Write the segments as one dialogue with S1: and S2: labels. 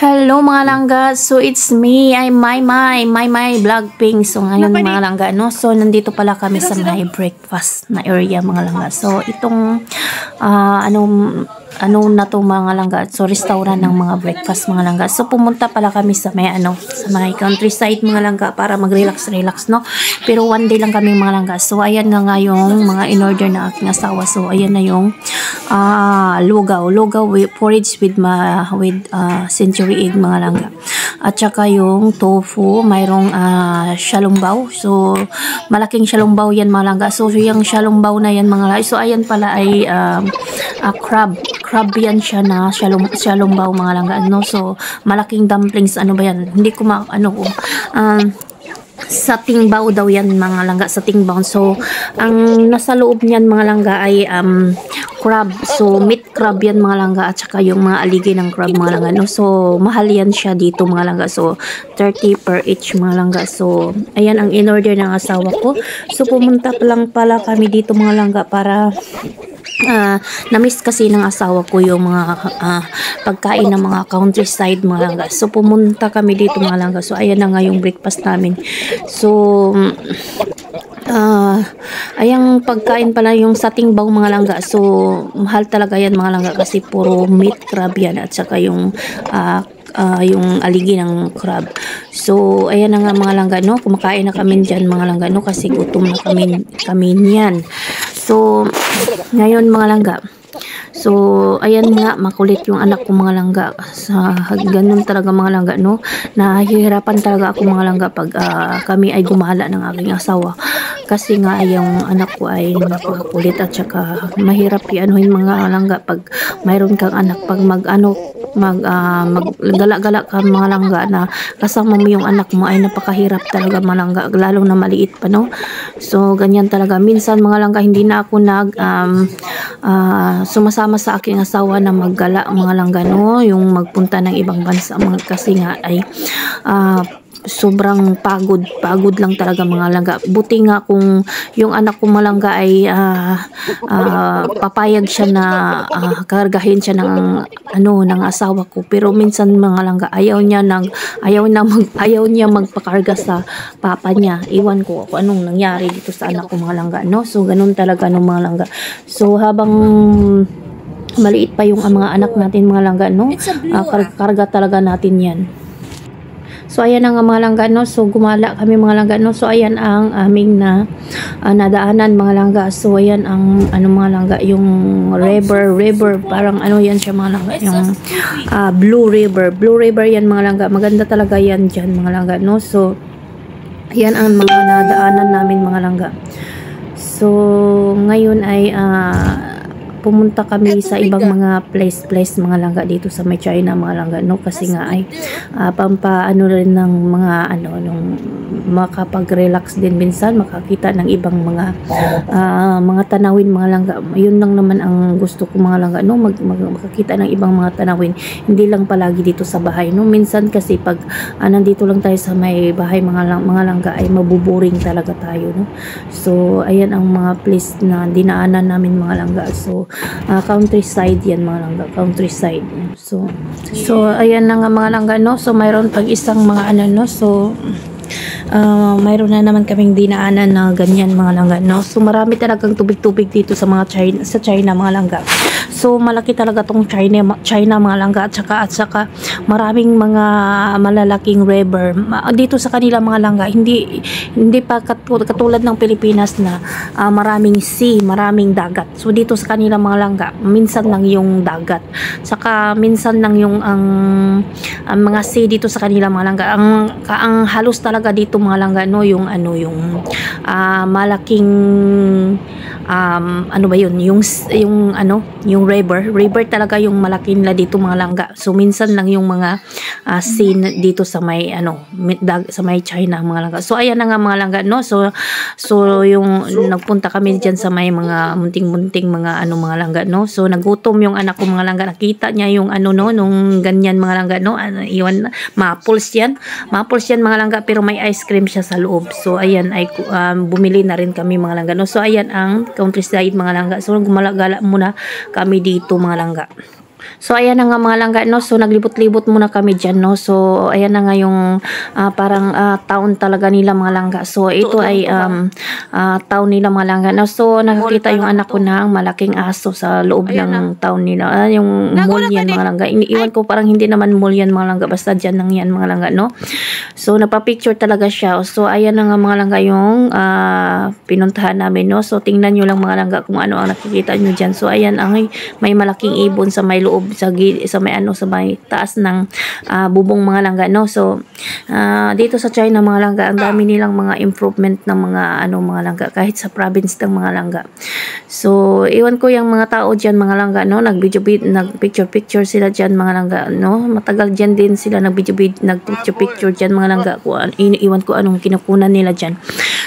S1: Hello mga langga, so it's me, I'm My Vlog Pink. So ngayon mga langga, no? So nandito pala kami sa may breakfast na area mga langga. So itong ano na to mga langga, so restaurant ng mga breakfast mga langga. So pumunta pala kami sa may sa may countryside mga langga para mag-relax, no? Pero one day lang kami mga langga. So ayan nga yung mga in-order na aking asawa. So ayan na yung lugaw with porridge with century egg mga langga. At saka yung tofu, mayroong shalongbaw. So malaking shalongbaw yan mga langga. So yung shalongbaw na yan mga langga. So ayan pala ay crab yan siya na shalongbaw mga langga, no? So malaking dumplings, ano ba yan, hindi ko sa tingbaw daw yan mga langga, sa tingbaw. So ang nasa loob niyan mga langga ay crab. So meat crab yan mga langga, at saka yung mga aligi ng crab mga langga, no? So mahal yan siya dito mga langga. So 30 per each mga langga. So ayan ang in-order ng asawa ko. So pumunta lang pala kami dito mga langga para na-miss kasi ng asawa ko yung mga pagkain ng mga countryside mga langga. So pumunta kami dito mga langga. So ayan na nga yung breakfast namin. So ayang pagkain pala yung sa tingbaw mga langga. So mahal talaga yan mga langga kasi puro meat crab yan, at saka yung aligi ng crab. So ayan na nga mga langga, no? Kumakain na kami dyan mga langga, no? Kasi gutom na kami niyan. So ngayon mga langga, so ayan nga, makulit yung anak ko mga langga. Sa ganun talaga mga langga, no? Nahihirapan talaga ako mga langga pag kami ay gumala ng aking asawa, kasi nga yung anak ko ay napakulit, at saka mahirap i-anuhin mga langga pag mayroon kang anak. Pag maggala-gala ka mga langga na kasama mo yung anak mo, ay napakahirap talaga mga langga, lalo na maliit pa, no? So ganyan talaga. Minsan mga langga, hindi na ako sumasama sa aking asawa na maggala mga langga, no? Yung magpunta ng ibang bansa kasi nga ay sobrang pagod lang talaga mga langga. Buti nga kung yung anak ko malangga ay papayag siya na kargahin siya ng asawa ko, pero minsan mga langga ayaw niya magpakarga sa papa niya. Iwan ko kung anong nangyari dito sa anak ko mga langga, no? So ganun talaga ng mga langga. So habang maliit pa yung mga anak natin mga langga, no? Karga talaga natin yan. So ayan ang mga langga, no? So gumala kami mga langga, no? So ayan ang aming nadaanan mga langga. So ayan ang mga langga, yung river, parang yan siya mga langga, yung Blue River yan mga langga. Maganda talaga yan dyan mga langga, no? So ayan ang mga nadaanan namin mga langga. So ngayon ay pumunta kami sa ibang mga place mga langga dito sa may China mga langga, no? Kasi nga ay pampaano rin ng mga nung makapag-relax din, minsan makakita ng ibang mga tanawin mga langga. Yun lang naman ang gusto ko mga langga, no? Makakita ng ibang mga tanawin, hindi lang palagi dito sa bahay, no? Minsan kasi pag nandito lang tayo sa may bahay mga langga ay mabuboring talaga tayo, no? So ayan ang mga place na dinaanan namin mga langga. So countryside yan mga langga, countryside. So ayan na nga mga langga, no? So mayroon pag isang mga no? So mayroon na naman kaming dinaanan na ganyan mga langga, no? So marami talagang tubig dito sa China mga langga. So malaki talaga tong China mga langga, at saka maraming mga malalaking river dito sa kanila mga langga. Hindi pa katulad ng Pilipinas na maraming sea, maraming dagat. So dito sa kanila mga langga, minsan lang yung dagat, saka minsan lang yung ang mga sea dito sa kanila mga langga. Ang halos talaga dito mga langga, no? Yung malaking ba yun, yung river talaga yung malaki nila dito mga langga. So minsan lang yung mga scene dito sa may sa may China mga langga. So ayan na nga mga langga, no? So yung nagpunta kami diyan sa may mga munting mga mga langga, no? So nagutom yung anak ko mga langga, nakita niya yung nung ganyan mga langga, no? Iwan maples yan mga langga, pero may ice cream siya sa loob. So ayan ay bumili na rin kami mga langga, no? So ayan ang countryside mga langga. So gumala-gala muna kami dito mga langga. So, ayan na nga mga langga, no? So, naglibot-libot muna kami dyan, no? So, ayan na nga yung parang town talaga nila mga langga. So, ito ay town nila mga langga, no? So, nakakita yung anak ko ng malaking aso sa loob ng town nila. Yung mall yan mga langga. Iniiwan ko parang hindi naman mall yan mga langga. Basta dyan lang yan mga langga, no? So, napapicture talaga siya. So, ayan na nga mga langga yung pinuntahan namin, no? So, tingnan nyo lang mga langga kung ano ang nakikita nyo dyan. So, ayan, may malaking ibon sa may loob sa may taas ng bubong mga langga, no? So dito sa China mga langga, ang dami nilang mga improvement ng mga mga langga kahit sa province ng mga langga. So iwan ko yung mga tao diyan mga langga, no? Nagpicture sila diyan mga langga, no? Matagal diyan din sila nagpicture diyan mga langga. Iwan ko anong kinukunan nila diyan.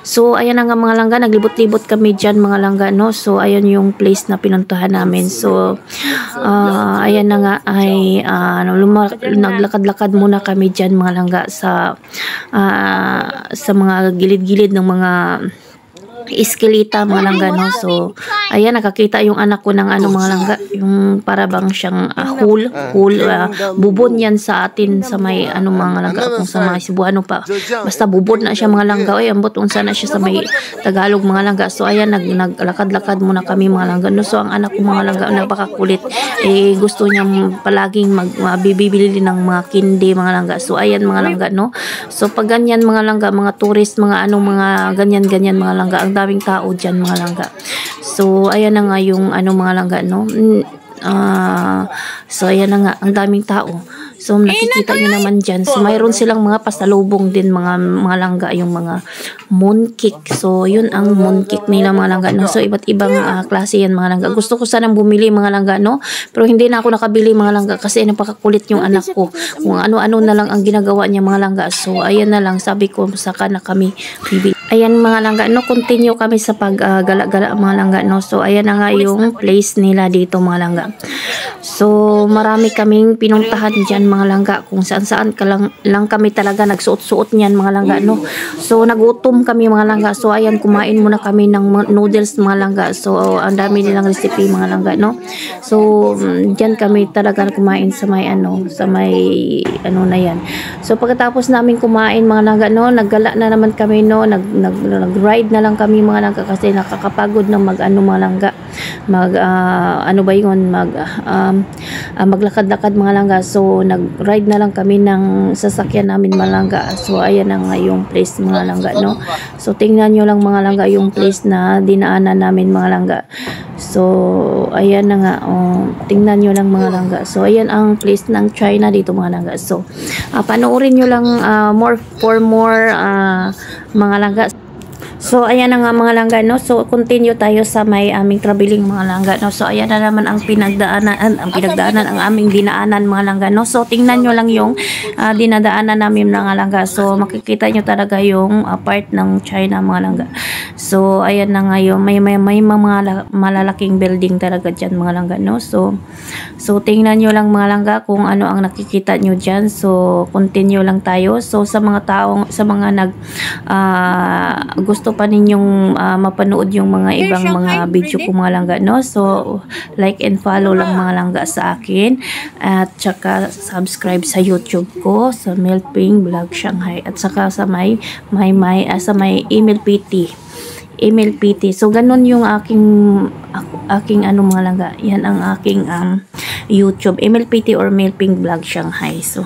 S1: So ayan na nga mga langga, naglibot-libot kami diyan mga langga, no? So ayan yung place na pinuntahan namin. So ayan na nga ay naglakad-lakad muna kami dyan mga langga sa mga gilid-gilid ng mga iskelita mga langga, no? So ayan, nakakita yung anak ko ng mga langga, yung para bang siyang hole, bubon yan sa atin sa may mga langga, kung sa mga Cebuano pa, basta bubon na siya mga langga. Oy, ambot unsa na siya sa may Tagalog mga langga. So ayan, naglakad-lakad muna kami mga langga, no? So ang anak ko mga langga, napakakulit, gusto niya palaging bibili ng mga kindi mga langga. So ayan mga langga, no? So pag ganyan mga langga, mga tourist, mga mga ganyan mga langga, ang daming tao dyan mga langga. So ayan na nga yung mga langga, no? So ayan na nga, ang daming tao. So nakikita nyo naman dyan. So mayroon silang mga pasalubong din mga langga, yung mga mooncake. So yun ang mooncake nila mga langga, no? So iba't ibang klase yan mga langga. Gusto ko sanang bumili mga langga, no? Pero hindi na ako nakabili mga langga kasi napakakulit yung anak ko. Kung ano-ano na lang ang ginagawa niya mga langga. So ayan na lang, sabi ko saka na kami bibili. Ayan mga langga, no? Continue kami sa paggala-gala mga langga, no? So ayan na nga yung place nila dito mga langga. So marami kaming pinuntahan dyan mga langga, kung saan-saan lang kami talaga nagsuot-suot niyan mga langga, no? So nagutom kami mga langga. So ayan, kumain muna kami ng noodles mga langga. So ang dami nilang recipe mga langga, no? So dyan kami talaga kumain sa may na yan. So pagkatapos namin kumain mga langga, no, naggala na naman kami, no? Nag-ride na lang kami mga langga kasi nakakapagod na mga langga. Maglakad-lakad mga langga. So nag-ride na lang kami ng sasakyan namin mga langga. So ayan na nga yung place mga langga, no? So tingnan nyo lang mga langga yung place na dinaanan namin mga langga. So ayan na nga, tingnan nyo lang mga langga. So ayan ang place ng China dito mga langga. So panoorin nyo lang for more mga langga. So ayan na nga mga langga, no? So continue tayo sa may aming traveling mga langga, no? So ayan na naman ang pinagdaanan ang aming dinaanan mga langga, no? So tingnan nyo lang yung dinadaanan namin mga langga. So makikita nyo talaga yung part ng China mga langga. So ayan na nga yung may mga malalaking building talaga dyan mga langga, no? So tingnan nyo lang mga langga kung ano ang nakikita nyo dyan. So continue lang tayo. So sa mga gusto pa ninyong mapanood yung mga ibang mga video ko mga langga, no? So like and follow lang mga langga sa akin, at saka subscribe sa YouTube ko sa Melping Vlog Shanghai, at saka sa may email PT. So ganun yung aking mga langga. Yan ang aking YouTube, email PT or Melping Vlog Shanghai. So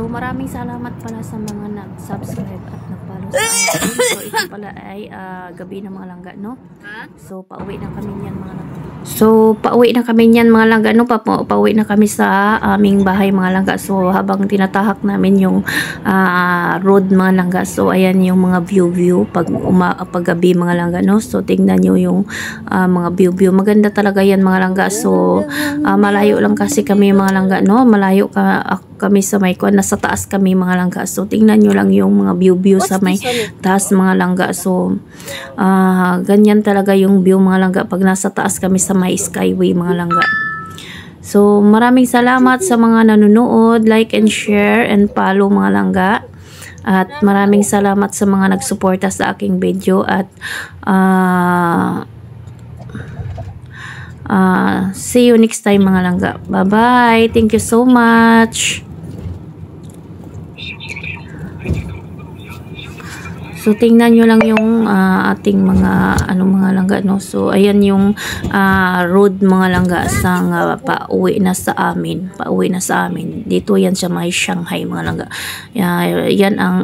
S1: maraming salamat pala sa mga nag-subscribe at nag-follow sa akin. So ito pala ay gabi na mga langga, no? So pauwi na kami niyan mga langga. No? Pauwi na kami sa aming bahay mga langga. So habang tinatahak namin yung road mga langga. So ayan yung mga view pag gabi mga langga, no? So tingnan nyo yung mga view. Maganda talaga yan mga langga. So malayo lang kasi kami mga langga, no? Malayo kami sa may nasa taas kami mga langga. So tingnan nyo lang yung mga view sa may taas mga langga. So ganyan talaga yung view mga langga pag nasa taas kami sa may skyway mga langga. So maraming salamat sa mga nanonood, like and share and follow mga langga. At maraming salamat sa mga nagsuporta sa aking video, at See you next time mga langga. Bye-bye. Thank you so much. So tingnan nyo lang yung ating mga mga langga, no. So ayan yung road mga langga sa pauwi na sa amin. Dito yan sa may Shanghai mga langga. Yan ang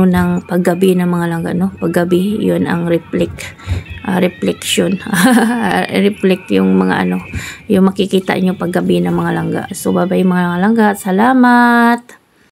S1: ng paggabi ng mga langga, no. Paggabi yun ang reflection. Reflect yung mga yung makikita nyo paggabi ng mga langga. So bye bye mga langga. Salamat.